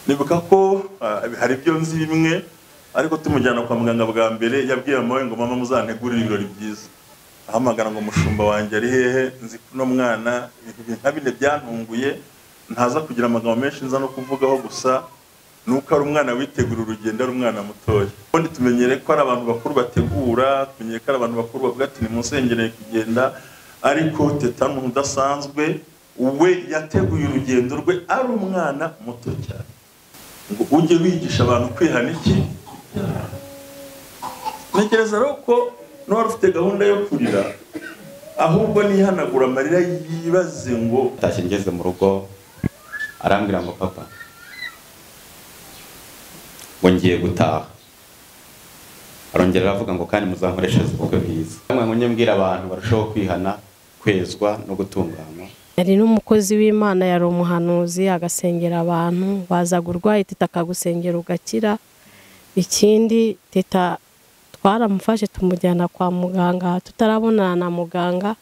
nibuka ko hari ibyo nzi bimwe ariko tumujyana kwa muganga bwa mbere yabwiye mama ngo mama muzantegurire ibirori byiza, ahamagara ngo mushumba wanjye ari hehe, nzi kuno mwana ibintu nka bine byantunguye, ntaza kugira amagambo menshi nza no kuvugaho, gusa nuko ari umwana witegura urugendo, ari umwana mutoya. Ubundi tumenyere ko ari abantu bakuru bategura, tumenyere ko ari abantu bakuru bavuga ati ni musengereye kugenda, ariko Teta n'umuntu udasanzwe, we yateguye urugendo rwe ari umwana muto cyane. Ngo ujye wigisha abantu kwihana iki? Ntekereza rero ko n'uwari ufite gahunda yo kurira ahubwo nihanagura amarira yibaze ngo tashye ngeze mu rugo arambwira ngo papa ngo ngiye gutaha, arongera aravuga ngo kandi muzankoreshereza ubukwe bwiza, ngo njye mbwira abantu barushaho kwihana, kwezwa no gutunganywa. Yari n'umukozi w'Imana, yari umuhanuzi, agasengera abantu, wazaga urwaye Teta akagusengera ugakira. Ikindi Teta twaramufashe tumujyana kwa muganga, tutarabonana na muganga,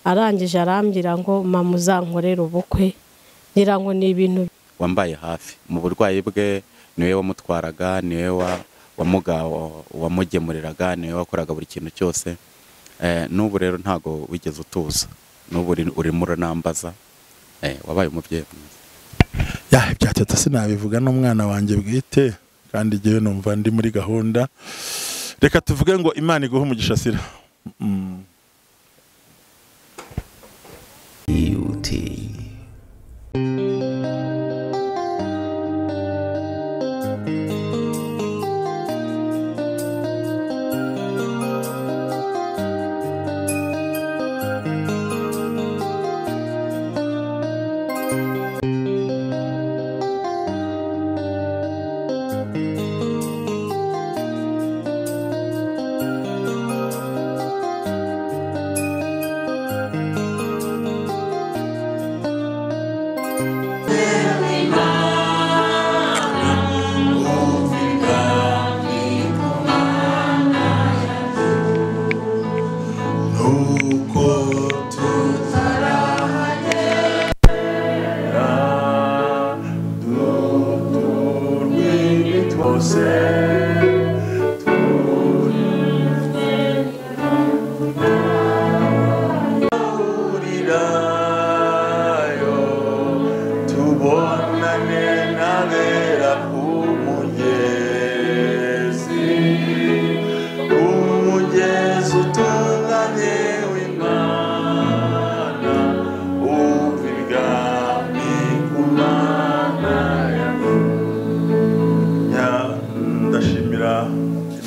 arangije arambwira ngo mama uzankorera ubukwe, ngira ngo ni ibintu wambaye hafi mu burwayi bwe, niwe wamutwaraga, niwe wamugemuriraga, niwe wakoraga buri kintu cyose. N'ubu rero ntago wigeze utuza, n'ubu urimo uranambaza, wabaye umubyeyi mwiza. Ibya Teta sinabivuga n'umwana wanjye bwite, kandi igihe numva ndi muri gahunda. Reka tuvuge ngo Imana iguhe umugisha Sira.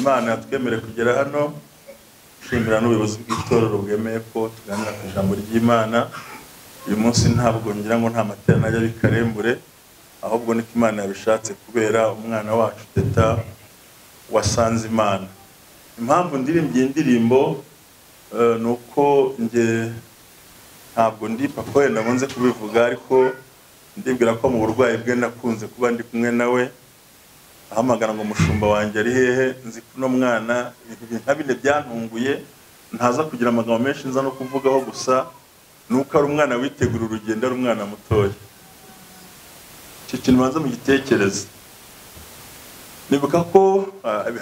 Imana twemere kugera hano, shimira n'ubuyobozi bw'itorero bwemeye ko tuganira ku ijambo ry'Imana. Uyu munsi ntabwo ngira ngo nta materaniro ajya bikarembure, ahubwo niko Imana yabishatse kubera umwana wacu Teta wasanze Imana. Impamvu ndirimbye indirimbo nuko nge ntabwo ndi papa wenda nze kubivuga, ariko ndibwira ko mu burwayi bwe nakunze kuba ndi kumwe nawe, ahamagara ngo mushumba wanjye ari hehe, nzi kuno mwana ibintu nka bine byantunguye, ntaza kugira amagambo menshi nza no kuvugaho, gusa nuko ari umwana witegura urugendo, ari umwana mutoya. Icyo kintu banza mu gitekerezo. Nibuka ko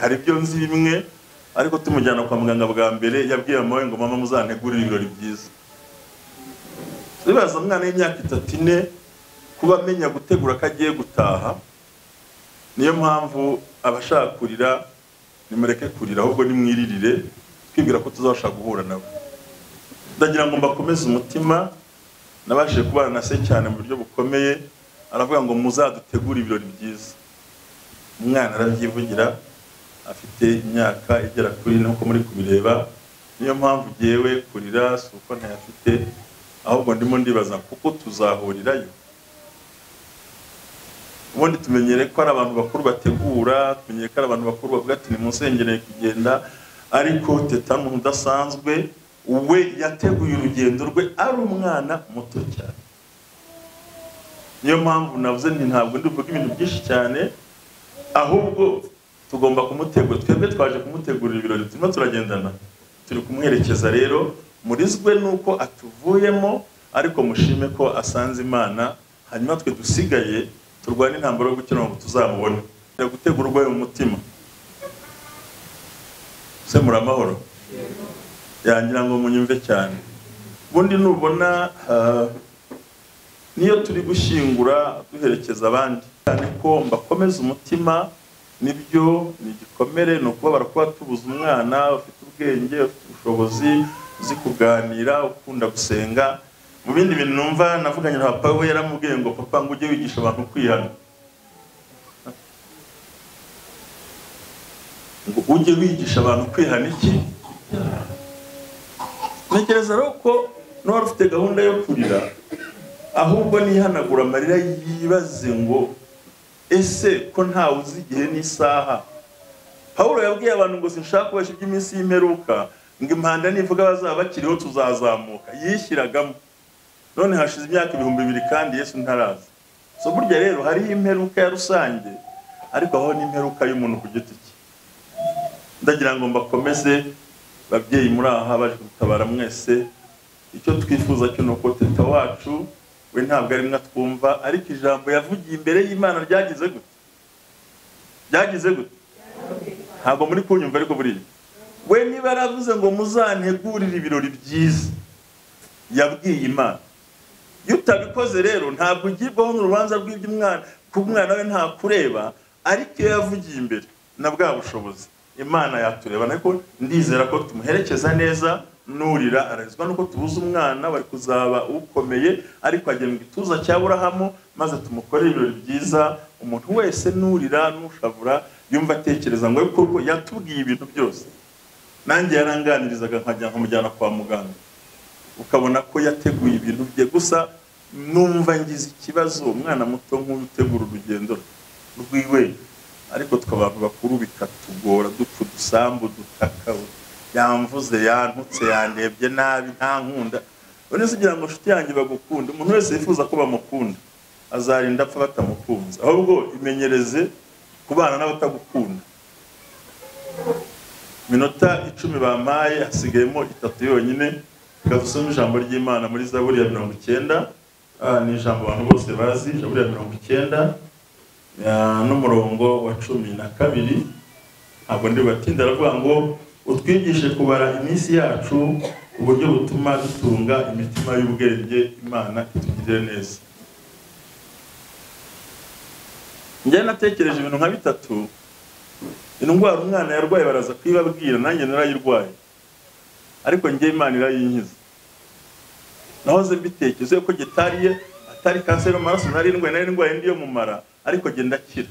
hari ibyo nzi bimwe ariko tumujyana kwa muganga bwa mbere yabwiye mama ngo mama muzantegurire ibirori byiza. Bibaza umwana w'imyaka 3-4 kuba amenya gutegura ko agiye gutaha. Niyo mpamvu abashaka kurira nimureke kurira, ahubwo nimwiririre twibwira ko tuzabasha guhura nawe. Ndagira ngo mbakomeze umutima, nabashije kubana na se cyane mu buryo bukomeye, aravuga ngo muzadutegura ibirori byiza. Umwana arabyivugira, afite imyaka igera kuri nuko muri kubireba. Niyo mpamvu giyewe kurira si uko ntayafite, ahubwo ndimo ndibaza kuko tuzahurirayo. Ubundi tumenyere ko ari abantu bakuru bategura, tumenyere ko ari abantu bakuru bavuga ati ni musengereye kugenda, ariko Teta n'umuntu udasanzwe, we yateguye urugendo rwe ari umwana muto cyane. Niyo mpamvu navuze nti ntabwo ndivuga ibintu byinshi cyane, ahubwo tugomba kumutegura. Twebwe twaje kumutegurira ibirori, turimo turagendana, turi kumwerekeza. Rero murizwe nuko atuvuyemo, ariko mushime ko asanze Imana, hanyuma twe dusigaye turwane intambara yo gukira ngo tuzamubone. Gutegura urwaye mu mutima. Se muri amahoro yangira ngo munyumve cyane. Bundi nubona niyo turi gushyingura duherekeza abandi cyane ko mbakomeza umutima, nibyo ni igikomere, no kuba barakuba tubuza umwana ufite ubwenge, ufite ubushobozi, uzi kuganira, ukunda gusenga. Mu bindi bintu numva navuganye na papa we yaramubwiye ngo papa ngo ujye wigisha abantu kwihana. Ngo ujye wigisha abantu kwihana iki? Ntekereza rero ko n'uwari ufite gahunda yo kurira ahubwo nihanagura amarira yibaze ngo ese ko ntawe uzi igihe n'isaha. Pawulo yabwiye abantu ngo sinshaka kubasha iby'iminsi y'imperuka, ngo impanda nivuga bazaba bakiriho tuzazamuka. Yishyiragamo. None hashize imyaka 2000 kandi Yesu ntaraza. So burya rero hari imperuka ya rusange, ariko aho ni imperuka y'umuntu ku giti cye. Ndagira ngo mbakomeze babyeyi muri aha baje gutabara mwese. Icyo twifuza cyo nuko teta wacu we ntabwo ari mwa twumva, ariko ijambo yavugiye imbere y'Imana ryagize gute? Ryagize gute? Ntabwo muri kunyumva ariko buriya. We niba yaravuze ngo muzantegurire ibirori byiza, yabwiye Imana. Iyo utabikoze rero ntabwo ugirwaho n'urubanza rw'iby'umwana, ku mwana we nta kureba, ariko iyo yavugiye imbere na bwa bushobozi Imana yatureba. Ariko ndizera ko tumuherekeza neza, nurira arazwa nuko tubuza umwana bari kuzaba ukomeye, ariko agenda mu gituza cya Aburahamu maze tumukorera ibirori byiza. Umuntu wese nurira n'ushavura yumva atekereza ngo kuko yatubwiye ibintu byose. Nanjye yaranganirizaga nkajya nkamujyana kwa muganga, ukabona ko yateguye ibintu bye. Gusa numva ngize ikibazo, umwana muto nk'utegura urugendo rwiwe, ariko twabantu bakuru bikatugora, dupfa udusambu dutaka, yamvuze yantutse yandebye nabi nta nkunda. None se ugira ngo nshuti yanjye bagukunda, umuntu wese yifuza ko bamukunda azarinda apfa batamukunze. Ahubwo imenyereze kubana n'abatagukunda. Minota 10 bampaye hasigayemo 3 yonyine. Gafusoma ijambo ry'Imana muri Zaburi ya 90. Ni ijambo abantu bose bazi, Zaburi ya 90 n'umurongo wa 12. Ntabwo ndi batinda, aravuga ngo utwigishe kubara iminsi yacu uburyo butuma dutunga imitima y'ubwenge, Imana itugirire neza. Njye natekereje ibintu nka bitatu. Indwara umwana yarwaye baraza kwibabwira, nanjye narayirwaye, ariko njye Imana irayinkiza. Nahoze mbitekereza ko gitariye atari kanseri y'amaraso, nari ndwaye ndiyo mu mara, ariko genda kira.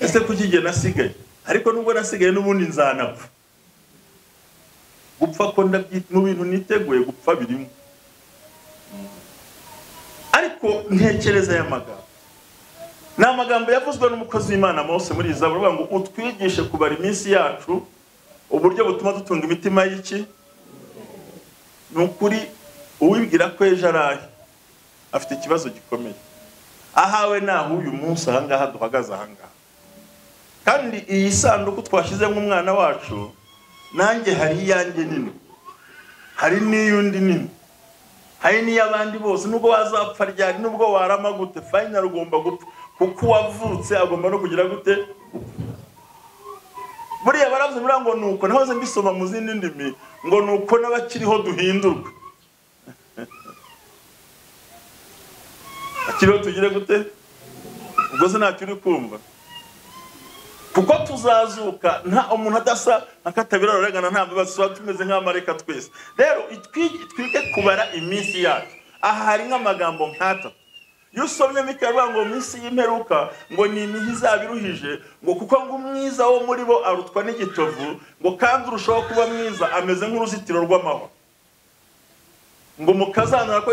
Ese kuki nasigaye? Ariko nubwo nasigaye n'ubundi nzanapfa. Gupfa ko ndabyita mu bintu niteguye gupfa birimo. Ariko ntekereza aya magambo. Ni amagambo yavuzwe n'umukozi w'Imana Mose muri Zaburi, avuga ngo utwigishe kubara iminsi yacu uburyo butuma dutunga imitima y'iki? Nukuri uwibwira ko ejo arahe afite ikibazo gikomeye. Ahawe naho uyu munsi ahangaha duhagaze ahangaha. Kandi iyi sanduku twashizemo umwana wacu, nanjye hari iyanjye nini, hari n'iyundi nini, hari n'iy'abandi bose. Nubwo wazapfa ryari, nubwo warama gute, final ugomba gupfa, kuko wavutse agomba no kugira gute. Buriya baravuze ngo nuko, nahoze mbisoma mu zindi ndimi ngo nuko n'abakiriho duhindurwa. Akiriho tugire gute? Ubwo se ntacyo uri kumva, kuko tuzazuka nta umuntu adasa akatabira rorengana, nta bibazo, tumeze nk'amareka twese. Rero twige kubara iminsi yacu. Aha hari nk'amagambo nk'atatu. Iyo usomye Mika avuga ngo iminsi y'imperuka ngo ni imihi izabiruhije, ngo kuko ngo umwiza wo muri bo arutwa n'igitovu, ngo kandi urushaho kuba mwiza ameze nk'uruzitiro rw'amahwa. Ngo mukazanura ko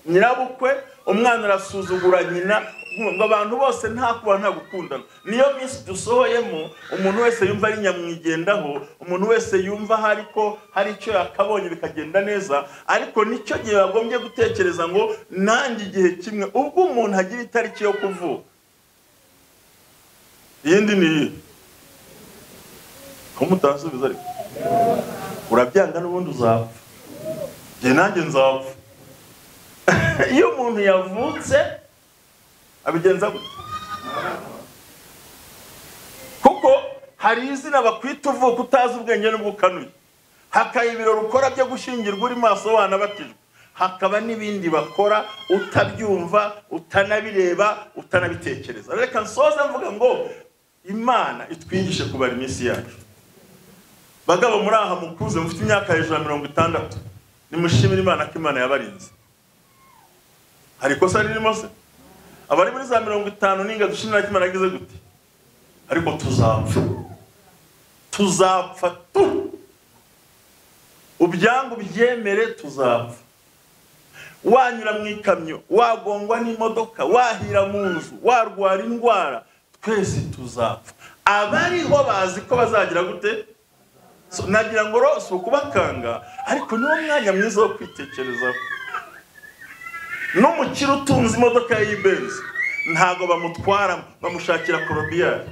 nyirabukwe umwana arasuzugura nyina, ngo abantu bose nta kuba nta gukundana. Niyo minsi dusohoyemo, umuntu wese yumva ari nyamwigendaho, umuntu wese yumva hariko hari icyo yakabonye bikagenda neza. Ariko nicyo gihe bagombye gutekereza ngo nanjye igihe kimwe ubwo umuntu agira itariki yo kuvuka, iyindi ni ko mutasubiza, ariko urabyanga n'ubundi uzapfa. Je nanjye nzapfa. iyo umuntu yavutse abigenza gute? Kuko hari izina bakwita uvuka utazi ubwenge n'ubwo ukanuye, hakaba ibirori ukora byo gushyingirwa uri maso wanabatijwe, hakaba n'ibindi bakora utabyumva, utanabireba, utanabitekereza. Reka nsoze mvuga ngo Imana itwigishe kubara iminsi yacu. Bagabo muri aha mukuze mufite imyaka hejuru ya 60, nimushimire Imana ko Imana yabarinze. Hari ikosa ririmo se? Abari muri za 50 ninga dushimira ko Imana yagize gute? Ariko tuzapfa tu. Ubyangu byemere tuzapfa. Wanyura mu ikamyo, wagongwa n'imodoka, wahira mu nzu, warwara indwara, twese tuzapfa. Abariho bazi ko bazagira gute? Nagira ngo rose ukubakanga, ariko niwo mwanya mwiza wo kwitekerezaho. N'umukire utunze imodoka y'Ibenzi ntago bamutwara, bamushakira korobiyari.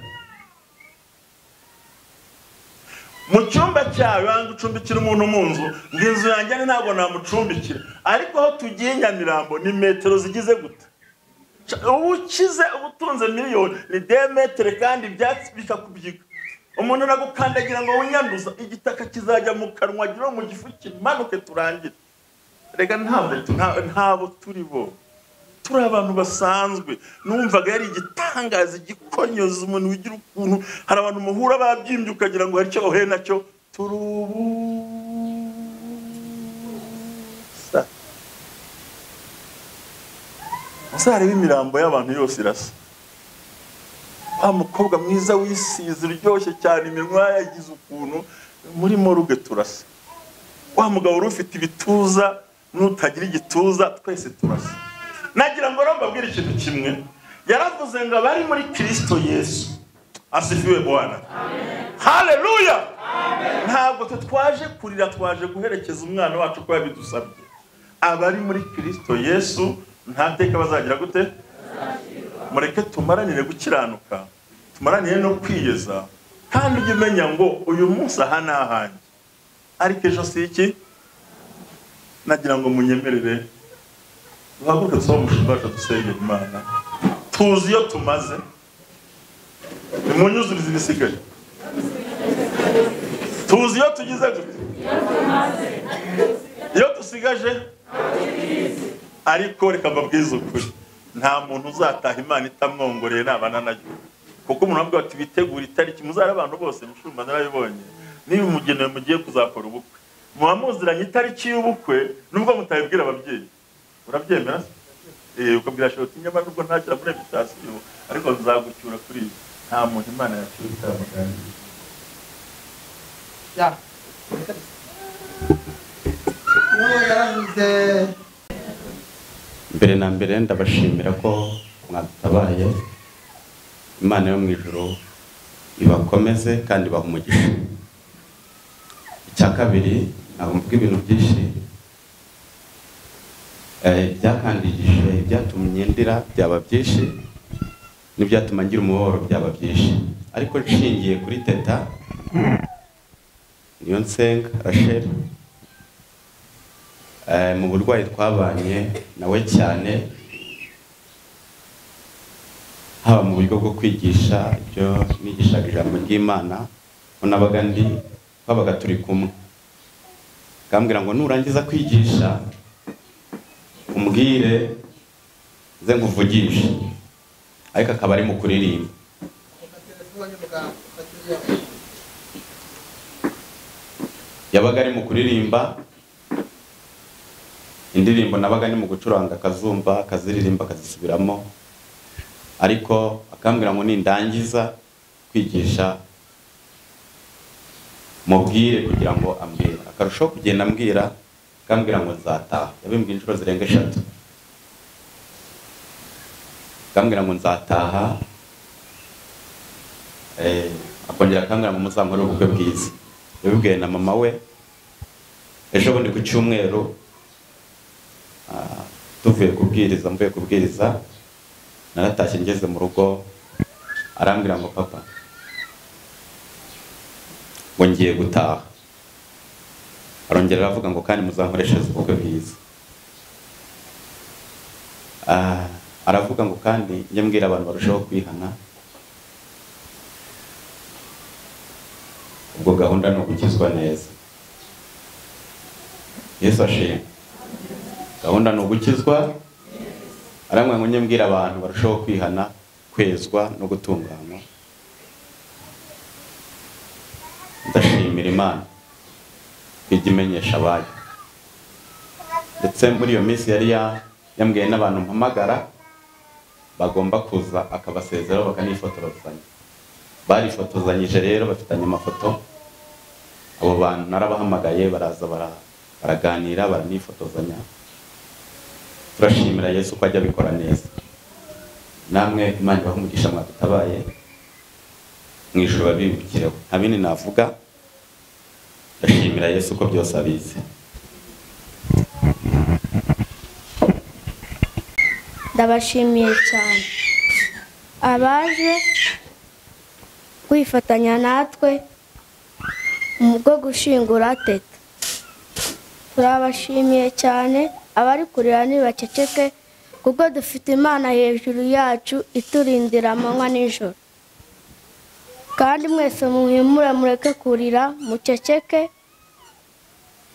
Mu cyumba cyawe wanga ucumbikira umuntu mu nzu, nginzu yanjye ntago namucumbikira, ariko aho tugiye Nyamirambo ni metero zigize gute? Ukize ubutunze miliyoni ni 2 metre kandi ibyatsi bikakubyiga. Umuntu nagukandagira ngo winyanduza, igitaka kizajya mu kanwa giro mu gifu kimanuke turangire. Rega ntabo turi bo, turi abantu basanzwe. Numvaga yari igitangaza gikonyoza umuntu wigira ukuntu, hari abantu muhura babyimbye ukagira ngo hari cyo ohe nacyo turubusa. Uzareba imirambo y'abantu yose irasa. Wa mukobwa mwiza wisize uryoshye cyane, iminwa yagize ukuntu, muri moruge turasa. Wa mugabo ufite ibituza n'utagira igituza, twese turasa. Nagira ngo mbabwire ikintu kimwe, yaravuze ngo abari muri Kristo Yesu, asifiwe Bwana. Amen. Haleluya. Amen. Ntabwo twaje kurira, twaje guherekeza umwana wacu ko yabidusabye. Abari muri Kristo Yesu ntateka bazagira gute? Mureke tumaranire gukiranuka, tumaranire no kwiyeza, kandi ujye umenya ngo uyu munsi aha n'ahanjye, ariko ejo si iki. Nagira ngo munyemerere duhaguruke dusaba umushumba wacu dusengera Imana. Tuzi iyo tumaze, nimunyuzurize ibisigaye. Tuzi iyo tugize gute? Iyo tusigaje, ariko reka mbabwize ukuri, nta muntu uzataha Imana itamwongoreye nabana nayo. Kuko umuntu avuga ati bitegura itariki, muzara abantu bose mushumba narabibonye. Niba umugenewe mugiye kuzakora ubukwe, muhamuziranye itariki y'ubukwe, nubwo mutabibwira ababyeyi. Urabyemera? Ukabwira shoti nyamara nubwo ntakira muri invitation, ariko nzagucyura kuri ibi. Nta muntu Imana yacyura amagana. Ya. Mbere na mbere ndabashimira ko mwatabaye. Imana yo mu ijuru ibakomeze kandi bahumugisha. Icya kabiri, ntabwo mvuga ibintu byinshi, byakandikishije, byatumye ndira byaba byinshi, n'ibyatuma ngira umubabaro byaba byinshi. Ariko nshingiye kuri Teta Niyonsenga Rachel, mu burwayi twabanye nawe cyane, haba mu buryo bwo kwigisha ibyo nigishaga ijambo ry'Imana, nabaga twabaga turi kumwe. Kambwira ngo nurangiza kwigisha umbwire ze nkuvugisha, ariko akaba ari mu kuririmba. Yabaga ari mu kuririmba indirimbo, nabaga ni mu gucuranga akazumva, akaziririmba, akazisubiramo. Ariko akambwira ngo nindangiza kwigisha mubwire kugira ngo ambwira. Akarusho kugenda ambwira, akambwira ngo nzataha. Yabimbwiye inshuro zirenga 3. Akambwira ngo nzataha, akongera akambwira ngo muzankore ubukwe bwiza. Yabibwiye na mama we ejo bundi ku cyumweru, tuvuye kubwiriza, naratashye ngeze mu rugo, arambwira ngo papa, ngo ngiye gutaha. Arongera aravuga ngo kandi muzankoreshereza ubukwe bwiza. aravuga ngo kandi njye mbwira abantu barushaho kwihana. Ubwo gahunda ni ugukizwa neza. Yesu ashimwe. Gahunda ni ugukizwa. Aramwe ngo njye mbwira abantu barushaho kwihana, kwezwa no gutunganywa. Ndashimira Imana ijya imenyesha abayo. Ndetse muri iyo minsi yari yambwiye n'abantu mpamagara bagomba kuza akabasezeraho bakanifotorozanya. Barifotozanyije rero bafitanye amafoto. Abo bantu narabahamagaye baraza baraganira baranifotozanya. Turashimira Yesu ko ajya abikora neza. Namwe Imana ibahe umugisha mwadutabaye mu ijuru babibukireho. Nta bindi navuga. Ndashimira Yesu ko byose abizi. Ndabashimiye cyane abaje kwifatanya natwe mu bwo gushingura Teta. Turabashimiye cyane. Abari kurira ntibaceceke kuko dufite Imana hejuru yacu iturindira amanywa n'ijoro. Kandi mwese muhimure mureke kurira muceceke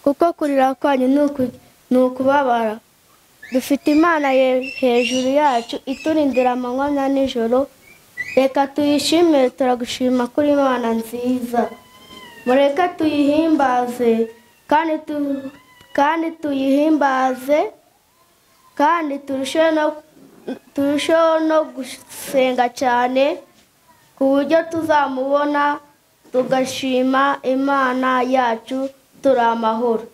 kuko kurira kwanyu ni ukubabara. Dufite Imana hejuru yacu iturindira amanywa na nijoro. Reka tuyishimire. Turagushima kuri Imana nziza. Mureke tuyihimbaze kandi tuyihimbaze kandi turusheho no gusenga cyane ku buryo tuzamubona tugashima Imana yacu turi amahoro.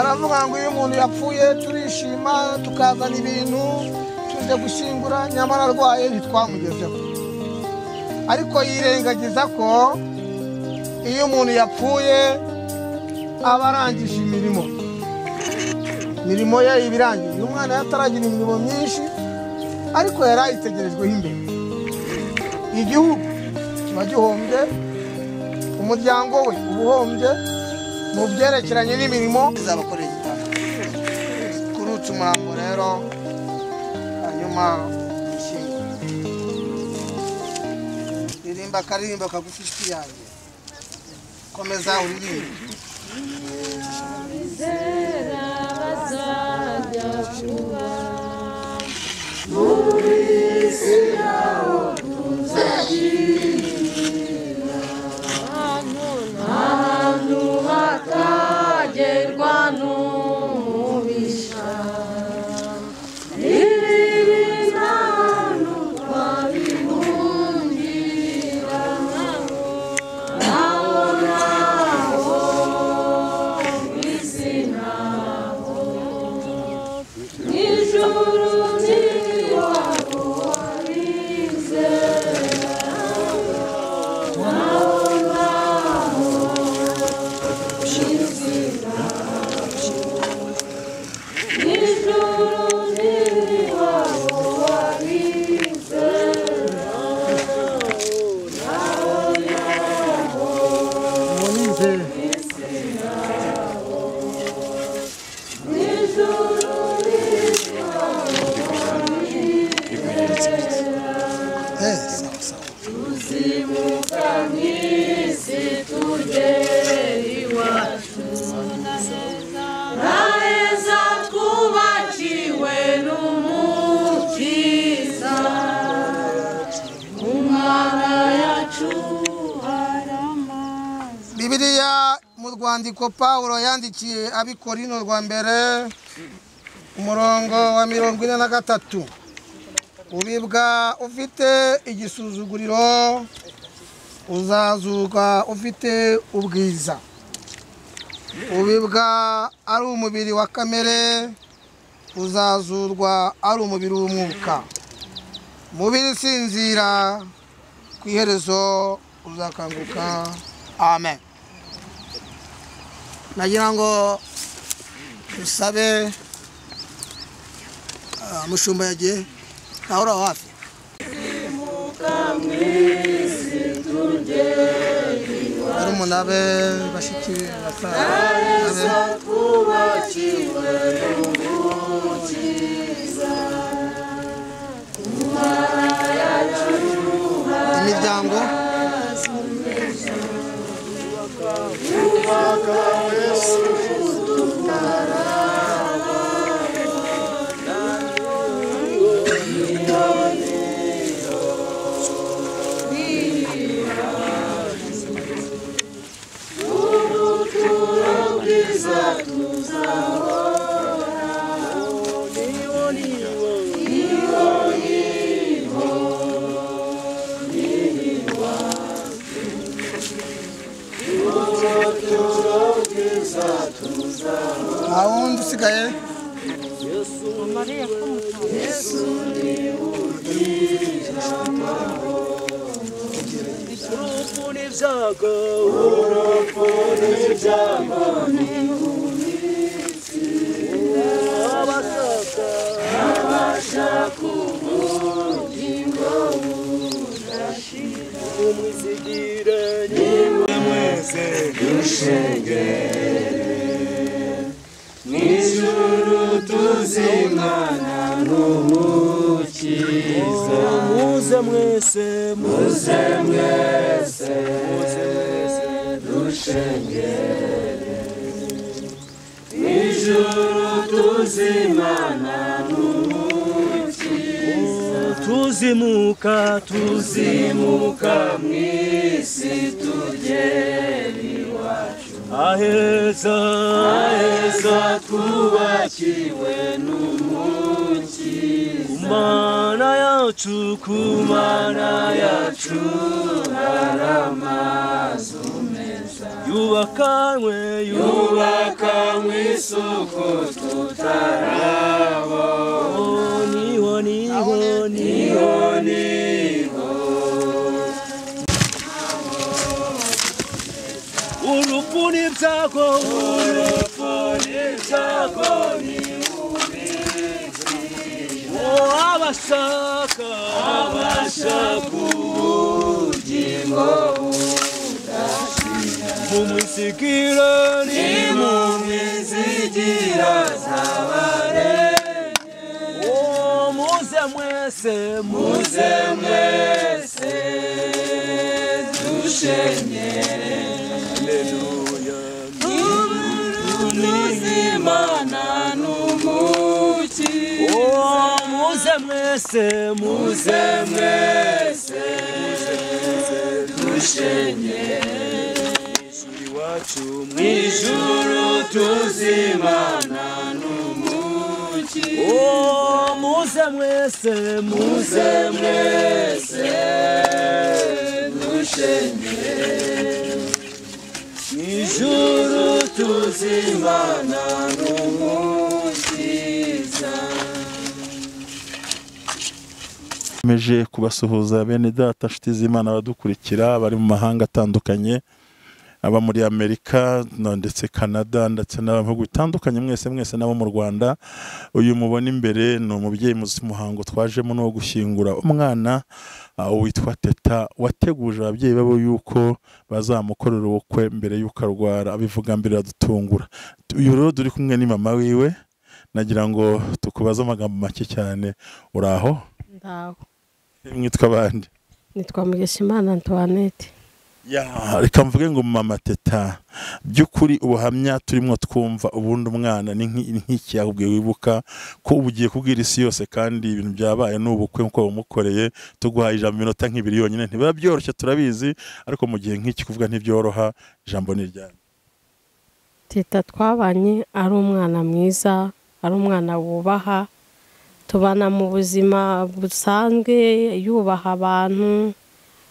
aravuga ngo iyo umuntu yapfuye turishima tukazana ibintu twaje gushingura nyamara arwaye ntitwamugezeho, ariko yirengagiza ko iyo umuntu yapfuye aba arangije imirimo ye ibirangiye. uyu mwana yataragira imirimo myinshi ariko yari ayitegerejweho imbere. igihugu kiba gihombye, umuryango we uba uhombye mu byerekeranye n'imirimo izabakoreye igitabo. kurutsa umurambo rero hanyuma yishimye. ririmba akaririmbo kagufi inshuti yanjye, komeza uririmbe. ahantu hatagerwa n'umubisha, ibibi n'ahantu twabihungira, naho mw'isi naho, mw'ijuru n'iwabo wabizera, naho Bibiliya mu rwandiko Pawulo yandikiye Abikorino rwa mbere umurongo wa 43, ubibwa ufite igisuzuguriro uzazuka ufite ubwiza. ubibwa ari umubiri wa kamere uzazurwa ari umubiri w'umwuka. mubiri sinzira, ku iherezo uzakanguka. Amen. nagira ngo dusabe mushumba yagiye ahora hafi. ari umunabe bashiki imiryango wundi usigaye Nijuru tuzimana n'umukiza. Muze mwese dushengere. Nijuru tuzimana n'umukiza. Tuzimuka mw'isi tugera iwacu. Aheza twubakiwe n'umukiza. Kumana yacu hari amazu meza. Yubakanywe isuku tutarabona. Niho urupfu n'ibyago abashaka ubugingo budashira mu mwisigiro ni mu mwisigiro z'abarenge muze mwese dushenyere haleluya n'Imana n'umukiza muze mwese dushenyere iwacu mw'ijuru tuzimana n'umukiza muze mwese dushenyere mw'ijuru tuzimana n'umukiza. Meje kubasuhuza bene data nshuti z'Imana abadukurikira bari mu mahanga atandukanye, aba muri Amerika ndetse Canada ndetse n'abihugu bitandukanye, mwese nabo mu Rwanda. Uyu mubona imbere ni umubyeyi muzi muhango twajemo no gushyingura umwana witwa Teta, wateguje ababyeyi babo yuko bazamukorera ubukwe mbere yuko arwara, abivuga mbere adutungura. Uyu rero turi kumwe ni mama wiwe, nagira ngo tukubaze amagambo make cyane. Uraho? Ndaho. Mwitwa abandi? Nitwa Mugeshimana Antoinette. Ya, reka mvuge ngo mama Teta, by'ukuri ubuhamya turimo twumva ubundi umwana ni nk'iki yakubwiye wibuka ko ubugiye kubwira isi yose kandi ibintu byabaye n'ubukwe nko bumukoreye, tuguhaye ijambo minota nk'ibiri yonyine, ntibiba byoroshye turabizi, ariko mu gihe nk'iki kuvuga ntibyoroha, ijambo ni ryanyu. Teta twabanye ari umwana mwiza, ari umwana wubaha, tubana mu buzima busanzwe, yubaha abantu,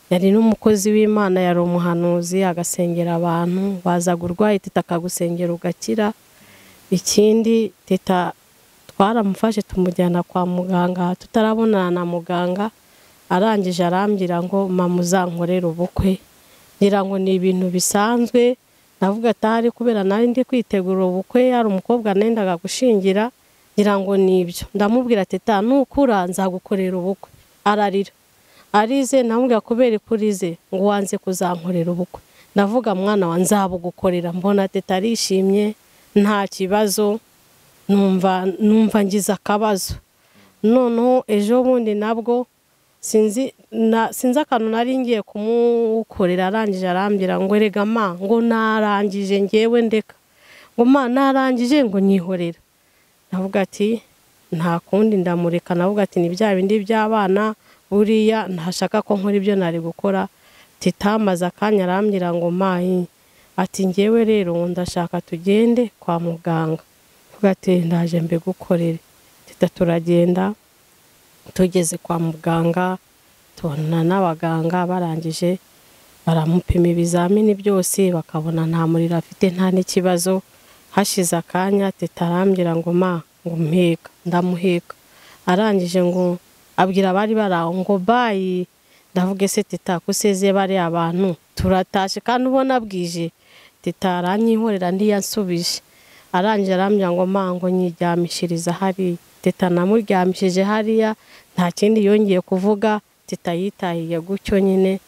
yari n'umukozi w'Imana, yari umuhanuzi, agasengera abantu, wazaga urwaye Teta akagusengera ugakira. Ikindi Teta twaramufashe tumujyana kwa muganga, tutarabonana na muganga, arangije arambwira ngo mama uzankorera ubukwe. Ngira ngo ni ibintu bisanzwe, navuga atari kubera nari ndi kwitegura ubukwe, hari umukobwa nendaga gushingira, ngira ngo nibyo. Ndamubwira Teta nukura nzagukorera ubukwe. Ararira. Arize, namubwira kubera ikurize ngo wanze kuzankorera ubukwe. Ndavuga mwana wa nzabugukorera. Mbona Teta arishimye, nta kibazo, numva ngize akabazo. Noneho ejo bundi nabwo sinzi akantu nari ngiye kumukorera, arangije arambwira ngo erega ma ngo narangije ngewe ndeka, ngo ma narangije ngo nyihorera. Navuga ati nta kundi ndamureka. Navuga ati ni bya bindi by'abana, buriya ntashaka ko nkora ibyo nari gukora. Teta amaze akanya arambwira ngo mayi, ati ngewe rero ndashaka tugende kwa muganga. Navuga ati ndaje mbigukorere. Teta turagenda, tugeze kwa muganga, tubona n'abaganga, barangije baramupima ibizamini byose, bakabona nta muriro afite, nta n'ikibazo. Hashize akanya Teta arambwira ngo ma ngo mpeka. Ndamuheka. Arangije ngo abwira bari baraho ngo bayi. Ndavuga se Teta kuseze bari abantu turatashe kandi ubona bwije. Teta aranyihorera ndiyansubije. Arangije arambwira ngo ma ngo nyiryamishiriza hari. Teta namuryamishije hariya, nta kindi yongeye kuvuga. Teta yitahiye gutyo nyine.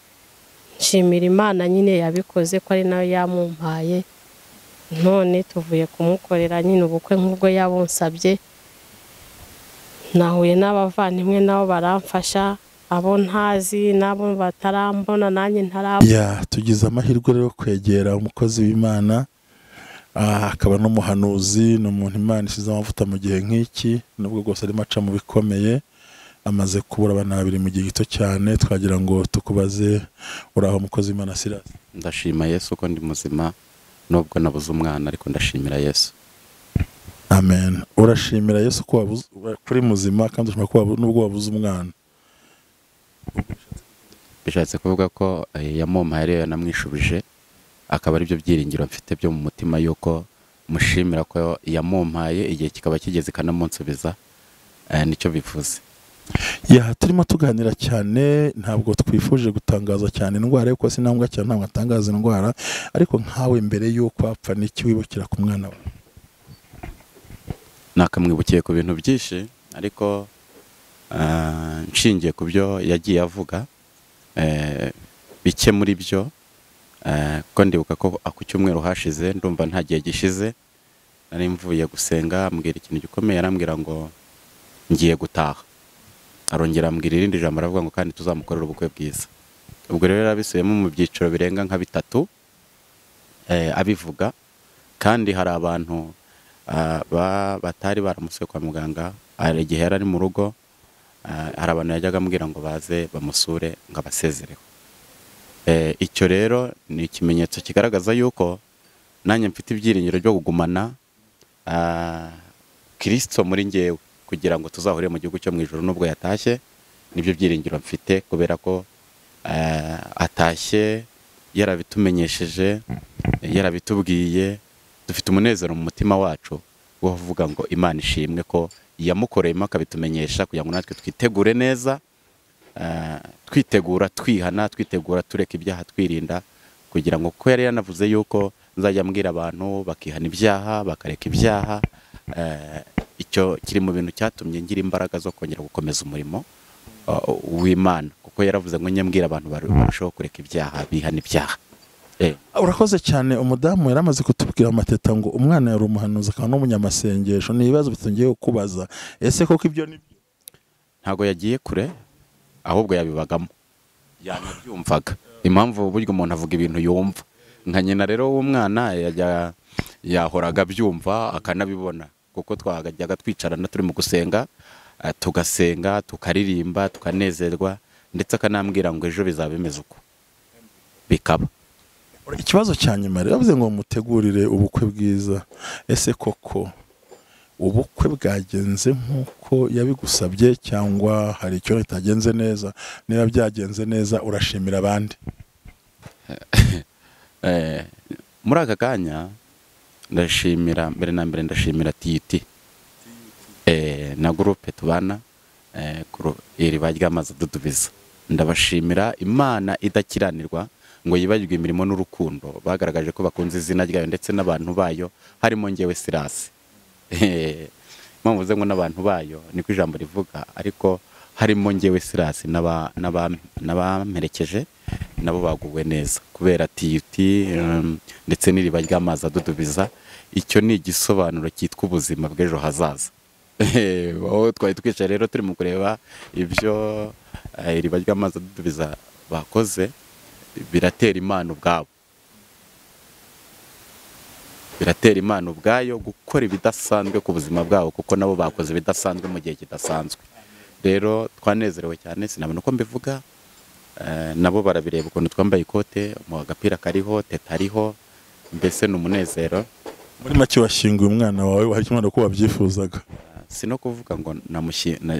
Nshimira Imana nyine yabikoze ko ari nayo yamumpaye. None tuvuye kumukorera nyine ubukwe nk'ubwo yabunsabye. Nahuye n'abavandimwe nabo baramfasha, abo ntazi nabo batarambona nanjye ntarabona. Ya, tugize amahirwe rero kwegera umukozi w'Imana, akaba n'umuhanuzi, n'umuntu Imana isize amavuta mu gihe nk'iki, nubwo rwose arimo aca mu bikomeye, amaze kubura abana babiri mu gihe gito cyane. Twagira ngo tukubaze, uraho umukozi w'Imana Silas? Ndashima Yesu ko ndi muzima, nubwo nabuze umwana ariko ndashimira Yesu. Amen. Urashimira Yesu ko kuri muzima kandi ushima ko nubwo wabuze umwana? Bishatse kuvuga ko yamumpaye rero namwishubije, akaba ari byo byiringiro mfite byo mu mutima yuko mushimira ko yamumpaye, igihe kikaba kigeze kanamunsubiza, nicyo bivuze. turimo tuganira cyane, ntabwo twifuje gutangaza cyane indwara kuko sinangwa cyane ntabwo atangaza indwara, ariko nkawe mbere y'uko apfa n'iki wibukira ku mwana we? Nakamwibukiye ku bintu byinshi, ariko nshingiye ku byo yagiye avuga, bike muri byo, ko ndibuka ko ku cyumweru hashize, ndumva nta gihe gishize, nari mvuye gusenga, ambwira ikintu gikomeye, arambwira ngo ngiye gutaha. Arongera ambwira irindi jambo, aravuga ngo kandi tuzamukorera ubukwe bwiza. Ubwo rero yarabisubiyemo mu byiciro birenga nka 3 abivuga, kandi hari abantu batari baramusuye kwa muganga, hari igihe yari ari mu rugo, hari abantu yajyaga ambwira ngo baze bamusure ngo abasezereho. Icyo rero ni ikimenyetso kigaragaza yuko nanjye mfite ibyiringiro byo kugumana Kristo muri njyewe, kugira ngo tuzahure mu gihugu cyo mu ijuru. Nubwo yatashye, nibyo byiringiro mfite, kubera ko atashye yarabitumenyesheje, yarabitubwiye. Dufite umunezero mu mutima wacu wo kuvuga ngo Imana ishimwe ko yamukoreyemo akabitumenyesha, kugira ngo natwe twitegure neza, twitegura twihana, twitegura tureka ibyaha, twirinda, kugira ngo ko yari yanavuze yuko nzajya mbwira abantu bakihana ibyaha, bakareka ibyaha. Icyo kiri mu bintu cyatumye ngira imbaraga zo kongera gukomeza umurimo w'Imana, kuko yaravuze ngo nyambwira abantu barushaho kureka ibyaha, bihana ibyaha. Urakoze cyane. Umudamu yaramaze kutubwira amateta ngo umwana yari umuhanuzi akaba n'umunyamasengesho. Ni ibibazo bitungiye kubaza, ese koko ibyo nibyo? Ntago yagiye kure, ahubwo yabibagamo, yanabyumvaga. Impamvu buryo umuntu avuga ibintu yumva, nka nyina rero w'umwana yahoraga byumva akanabibona, kuko twajyaga twicarana turi mu gusenga, tugasenga, tukaririmba, tukanezerwa, ndetse akanambwira ngo ejo bizaba bimeze uko, bikaba. Ikibazo cya nyuma rero yavuze ngo mutegurire ubukwe bwiza. Ese koko ubukwe bwagenze nk'uko yabigusabye, cyangwa hari icyo kitagenze neza? Niba byagenze neza, urashimira abandi? Muri aka kanya ndashimira, mbere na mbere ndashimira TUT na groupe tubana iriba ry'amazi adudubiza. Ndabashimira. Imana idakiranirwa ngo yibagirwe imirimo n'urukundo bagaragaje ko bakunze izina ryayo ndetse n'abantu bayo, harimo ngewe Sirasi. Mpamvuze ngo n'abantu bayo niko ijambo rivuga, ariko harimo ngewe Sirasi n'abamperekeje nabo baguwe neza kubera TUT ndetse n'iriba ry'amazi adudubiza. Icyo ni igisobanuro cyitwa ubuzima bw'ejo hazaza. Aho twari twicaye rero turi mu kureba ibyo iriba ry'amazi adudubiza bakoze, biratera Imana ubwabo, biratera Imana ubwayo gukora ibidasanzwe ku buzima bwabo, kuko nabo bakoze ibidasanzwe mu gihe kidasanzwe. Rero twanezerewe cyane, sinabona uko mbivuga. Nabo barabireba ukuntu twambaye ikote, mu agapira kariho, teta ariho, mbese ni umunezero. Muri make washyinguye umwana wawe, hari kimwe ko wabyifuzaga? Si no kuvuga ngo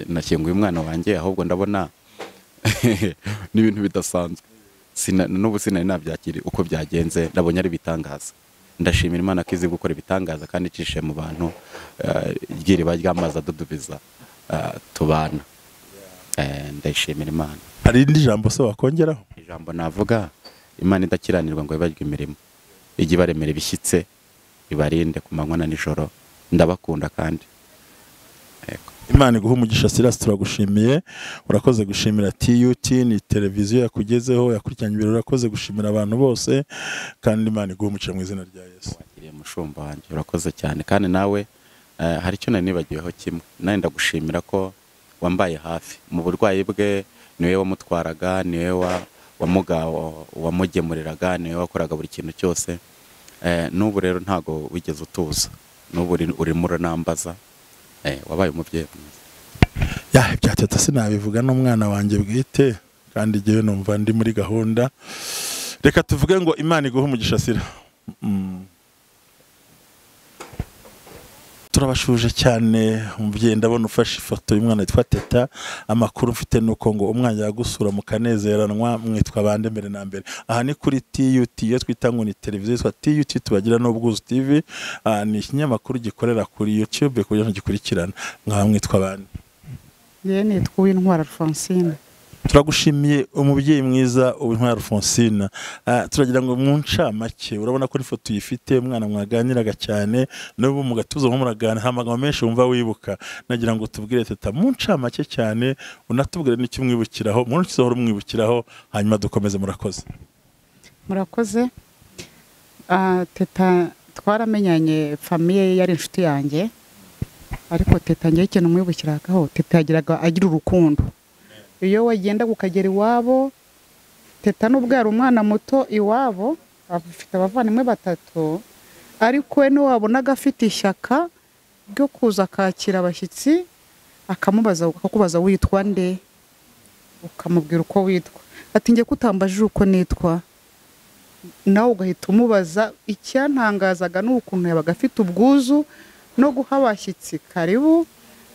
nashyinguye umwana wanjye, ahubwo ndabona ni ibintu bidasanzwe. N'ubu sinari nabyakiri uko byagenze, ndabonye ari bitangaza. Ndashimira Imana ko izi gukora ibitangaza kandi icishe mu bantu ry'iriba ry'amazi adudubiza tubana. Ndashimira Imana. Hari indi jambo se wakongeraho? Ijambo navuga, Imana idakiranirwa ngo yibagirwe imirimo, ijye ibaremera ibishyitse, ibarinde ku manywa na nijoro. Ndabakunda kandi Imana iguha umugisha. Sirasi, turagushimiye. Urakoze gushimira TUT, ni televiziyo yakugezeho, yakurikiranye ibiro. Urakoze gushimira abantu bose, kandi Imana iguha umugisha mu izina rya Yesu. Wakiriye mushumba wanjye, urakoze cyane. Kandi nawe hari icyo nari nibagiweho kimwe, nawe ndagushimira ko wambaye hafi mu burwayi bwe. Niwe wamutwaraga, niwe wamugemuriraga, niwe wakoraga buri kintu cyose. N'ubu rero ntago wigeze utuza, n'ubu urimo uranambaza. Wabaye umubyeyi mwiza. Ibyateta sinabivuga, n'umwana wanjye bwite, kandi igihe numva ndi muri gahunda. Reka tuvuge ngo Imana iguhe umugisha. Sira, turabashuje cyane. Umubyeyi ndabona ufashe ifoto y'umwana witwa Teta. Amakuru mfite nuko ngo umwana yagusura mukanezeranwa. Mwitwa bande mbere na mbere? Aha ni kuri TUT, iyo twita ngo ni televiziyo yitwa TUT tubagira n'Ubwuzu TV. Ni ikinyamakuru gikorera kuri YouTube kugira ngo gikurikirana. Mwaba mwitwa bande? Ye nitwa Uwintwara Alphonsine. turagushimiye umubyeyi mwiza Uwintwara Alphonsine. Turagira ngo mu ncamake, urabona ko n'ifoto uyifite, umwana mwaganiraga cyane n'ubu mu gatuza nko muraganira, nta magambo menshi wumva wibuka. Nagira ngo tubwire teta mu ncamake cyane, unatubwire n'icyo umwibukiraho, mu ntoki zahora umwibukiraho, hanyuma dukomeze. Murakoze. Murakoze. Teta twaramenyanye, famiye yari inshuti yanjye, ariko teta ngiye ikintu umwibukiragaho, teta yagiraga agira urukundo. Iyo wagenda ukagera iwabo, teta n'ubwo yari umwana muto iwabo, afite abavandimwe 3, ariko we wabonaga afite ishyaka ryo kuza akakira abashyitsi, akakubaza witwa nde, ukamubwira uko witwa. Ati ngiye kutambajije uko nitwa, nawe ugahita umubaza. Icyantangazaga n'ukuntu yabaga afite ubwuzu no guha abashyitsi karibu,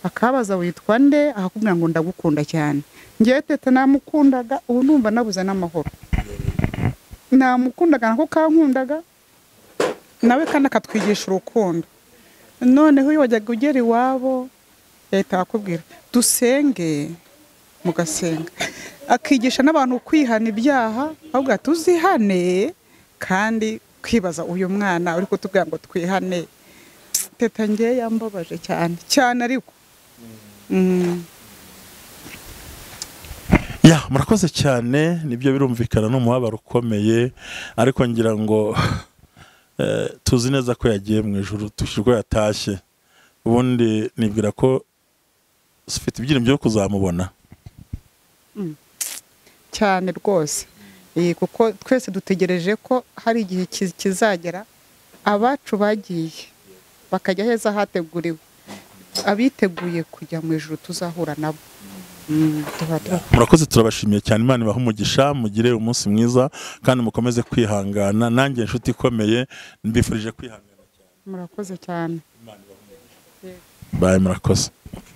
akabaza witwa nde, akakubwira ngo ndagukunda cyane. Ngiye teta namukundaga, ubu numva nabuze n'amahoro. Namukundaga nako kankundaga, nawe kandi akatwigisha urukundo. Noneho iyo wajyaga ugera iwabo, leta akubwira dusenge, mugasenga. Akigisha n'abantu kwihana ibyaha, ahubwo tuzihane, kandi kwibaza uyu mwana uri kutubwira ngo twihane. Teta ngiye yambabaje cyane cyane, ariko ya murakoze cyane. Nibyo birumvikana n'umubabaro ukomeye, ariko ngira ngo tuzi neza ko yagiye mu ijuru, tushirwa yatashye. Ubundi nibwira ko ufite ibyiringiro byo kuzamubona cyane rwose, kuko twese dutegereje ko hari igihe kizagera abacu bagiye bakajya heza hateguriwe, abiteguye kujya mu ijuru tuzahura nabo. Murakoze, turabashimiye cyane. Imana ibahe umugisha, mugire umunsi mwiza kandi mukomeze kwihangana. Nanjye inshuti ikomeye mbifurije kwihangana cyane. Murakoze cyane. Bye, murakoze.